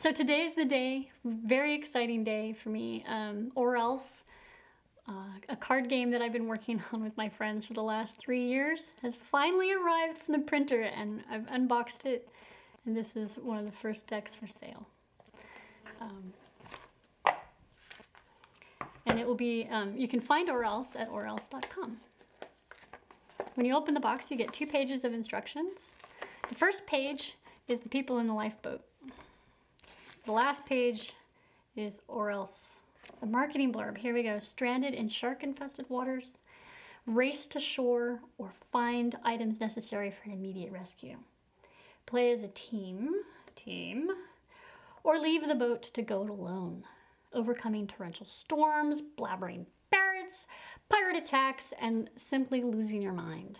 So today's the day, very exciting day for me. Or Else, a card game that I've been working on with my friends for the last 3 years, has finally arrived from the printer, and I've unboxed it, and this is one of the first decks for sale. And it will be, you can find Oar Else at oarelse.com. When you open the box, you get 2 pages of instructions. The first page is the people in the lifeboat. The last page is Oar Else, a marketing blurb. Here we go. Stranded in shark-infested waters, race to shore, or find items necessary for an immediate rescue. Play as a team, or leave the boat to go it alone, overcoming torrential storms, blabbering parrots, pirate attacks, and simply losing your mind.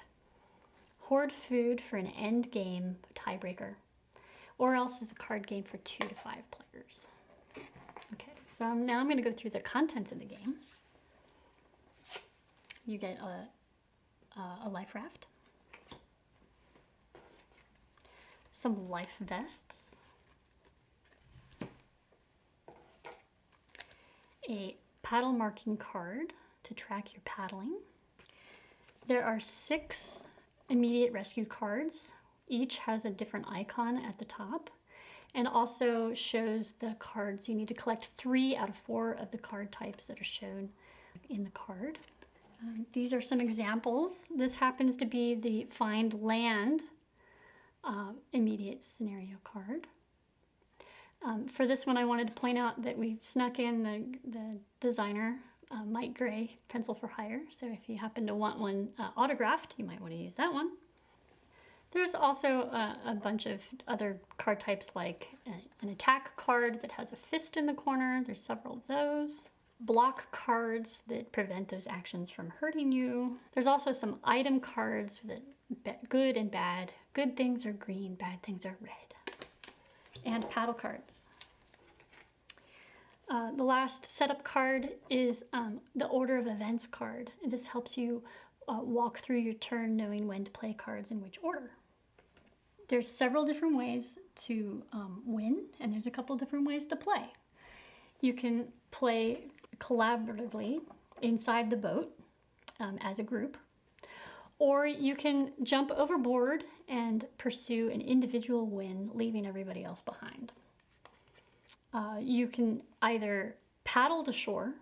Hoard food for an end game tiebreaker. Or Else is a card game for 2 to 5 players. Okay, so now I'm going to go through the contents of the game. You get a life raft, some life vests, a paddle marking card to track your paddling. There are 6 immediate rescue cards. Each has a different icon at the top and also shows the cards. You need to collect 3 out of 4 of the card types that are shown in the card. These are some examples. This happens to be the Find Land immediate scenario card. For this one, I wanted to point out that we snuck in the designer, Mike Gray, Pencil for Hire. So if you happen to want one autographed, you might want to use that one. There's also a bunch of other card types, like an attack card that has a fist in the corner. There's several of those. Block cards that prevent those actions from hurting you. There's also some item cards that good and bad. Good things are green, bad things are red. And paddle cards. The last setup card is the Order of Events card. This helps you walk through your turn knowing when to play cards in which order. There's several different ways to win, and there's a couple different ways to play. You can play collaboratively inside the boat as a group, or you can jump overboard and pursue an individual win, leaving everybody else behind. You can either paddle to shore,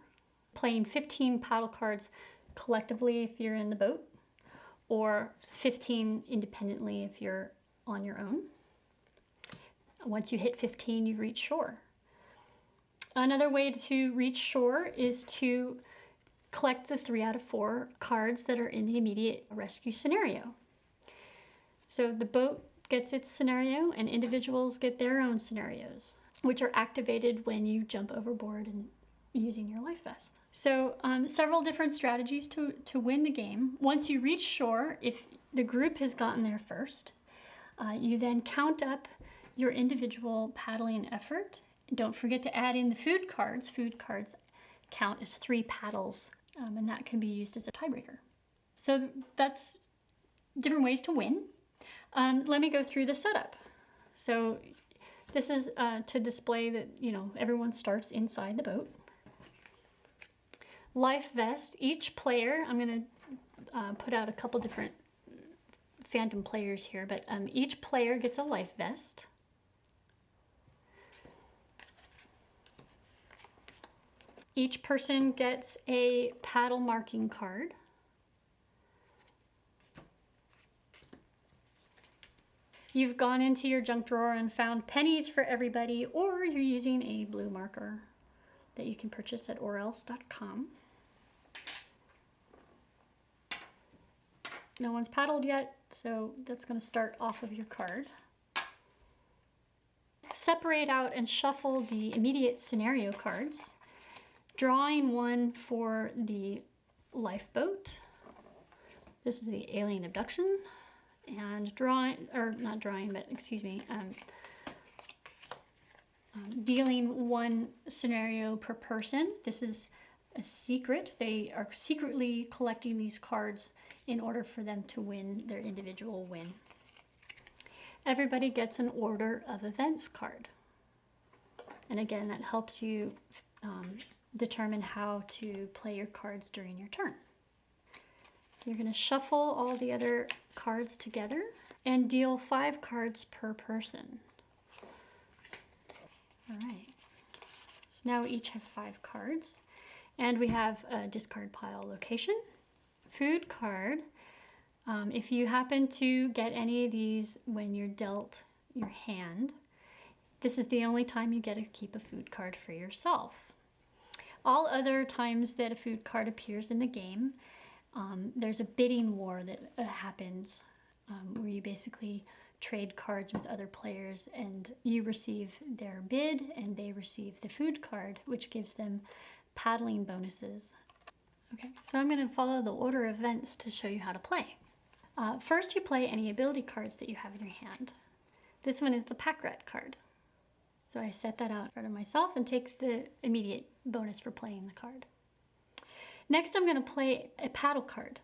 playing 15 paddle cards collectively if you're in the boat, or 15 independently if you're on your own. Once you hit 15, you've reached shore. Another way to reach shore is to collect the 3 out of 4 cards that are in the immediate rescue scenario. So the boat gets its scenario and individuals get their own scenarios, which are activated when you jump overboard and using your life vest. So several different strategies to win the game. Once you reach shore, if the group has gotten there first, you then count up your individual paddling effort. Don't forget to add in the food cards. Food cards count as 3 paddles, and that can be used as a tiebreaker. So that's different ways to win. Let me go through the setup. So this is to display that, everyone starts inside the boat. Life vest. Each player, I'm going to put out a couple different phantom players here, but each player gets a life vest. Each person gets a paddle marking card. You've gone into your junk drawer and found pennies for everybody, or you're using a blue marker that you can purchase at oarelse.com. No one's paddled yet, so that's going to start off of your card. Separate out and shuffle the immediate scenario cards, drawing one for the lifeboat. This is the alien abduction, and dealing 1 scenario per person. This is a secret. They are secretly collecting these cards in order for them to win their individual win. Everybody gets an Order of Events card. And again, that helps you determine how to play your cards during your turn. You're going to shuffle all the other cards together and deal 5 cards per person. All right. So now we each have 5 cards, and we have a discard pile location. Food card. If you happen to get any of these when you're dealt your hand, this is the only time you get to keep a food card for yourself. All other times that a food card appears in the game, there's a bidding war that happens where you basically trade cards with other players, and you receive their bid and they receive the food card, which gives them paddling bonuses. Okay, so I'm going to follow the order of events to show you how to play. First, you play any ability cards that you have in your hand. This one is the Pack Rat card. So I set that out in front of myself and take the immediate bonus for playing the card. Next, I'm going to play a paddle card.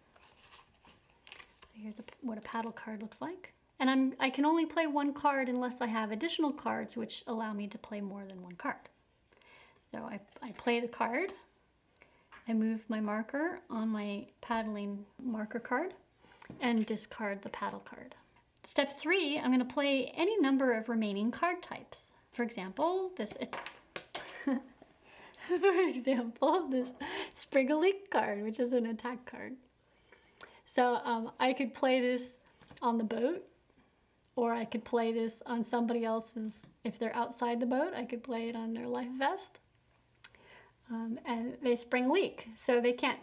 So here's what a paddle card looks like. And I can only play 1 card unless I have additional cards which allow me to play more than 1 card. So I play the card. I move my marker on my paddling marker card and discard the paddle card. Step 3, I'm going to play any number of remaining card types. For example, this Spring a Leak card, which is an attack card. So I could play this on the boat, or I could play this on somebody else's. If they're outside the boat, I could play it on their life vest. And they spring leak, so they can't.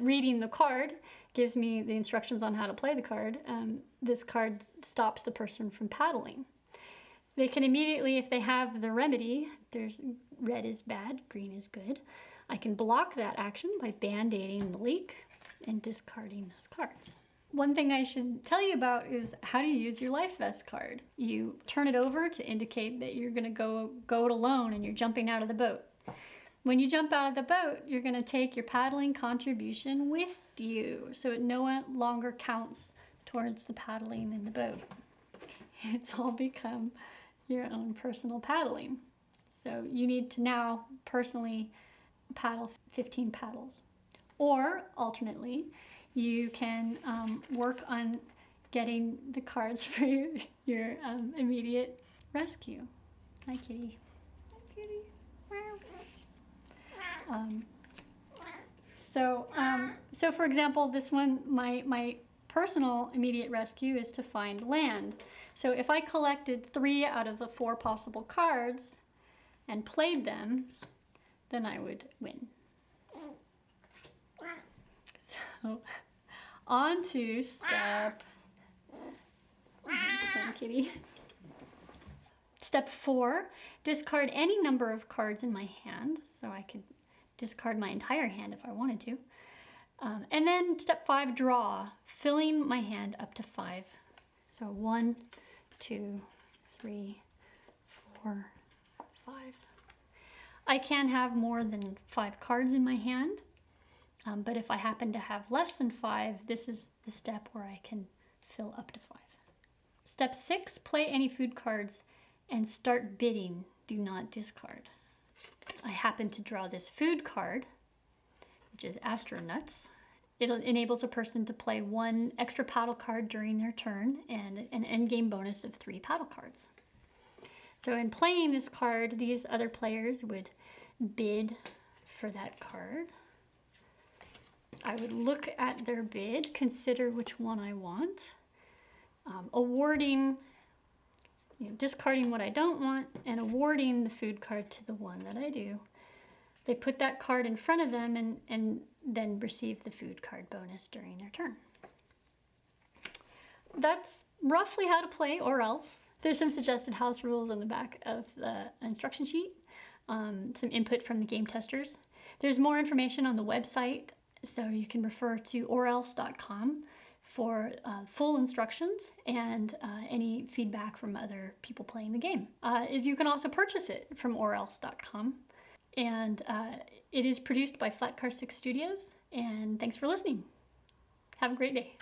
Reading the card gives me the instructions on how to play the card. This card stops the person from paddling. They can immediately, if they have the remedy, there's red is bad, green is good, I can block that action by band-aiding the leak and discarding those cards. One thing I should tell you about is how to use your life vest card. You turn it over to indicate that you're going to go it alone and you're jumping out of the boat. When you jump out of the boat, you're going to take your paddling contribution with you, so it no longer counts towards the paddling in the boat. It's all become your own personal paddling. So you need to now personally paddle 15 paddles. Or alternately, you can work on getting the cards for your immediate rescue. Hi, kitty. Hi, kitty. So for example, this one, my personal immediate rescue is to find land. So if I collected 3 out of the 4 possible cards and played them, then I would win. So on to step, kitty. Step 4, discard any number of cards in my hand. So I could discard my entire hand if I wanted to. And then step 5, draw, filling my hand up to 5. So 1, 2, 3, 4, 5. I can have more than 5 cards in my hand, but if I happen to have less than 5, this is the step where I can fill up to 5. Step 6, play any food cards and start bidding. Do not discard. I happen to draw this food card, which is Astronuts. It enables a person to play 1 extra paddle card during their turn and an endgame bonus of 3 paddle cards. So in playing this card, these other players would bid for that card. I would look at their bid, consider which one I want, awarding, discarding what I don't want, and awarding the food card to the one that I do. They put that card in front of them and then receive the food card bonus during their turn. That's roughly how to play Or Else. There's some suggested house rules on the back of the instruction sheet, some input from the game testers. There's more information on the website, so you can refer to oarelse.com for full instructions and any feedback from other people playing the game. You can also purchase it from oarelse.com. And it is produced by Flatcar 6 Studios, and thanks for listening. Have a great day.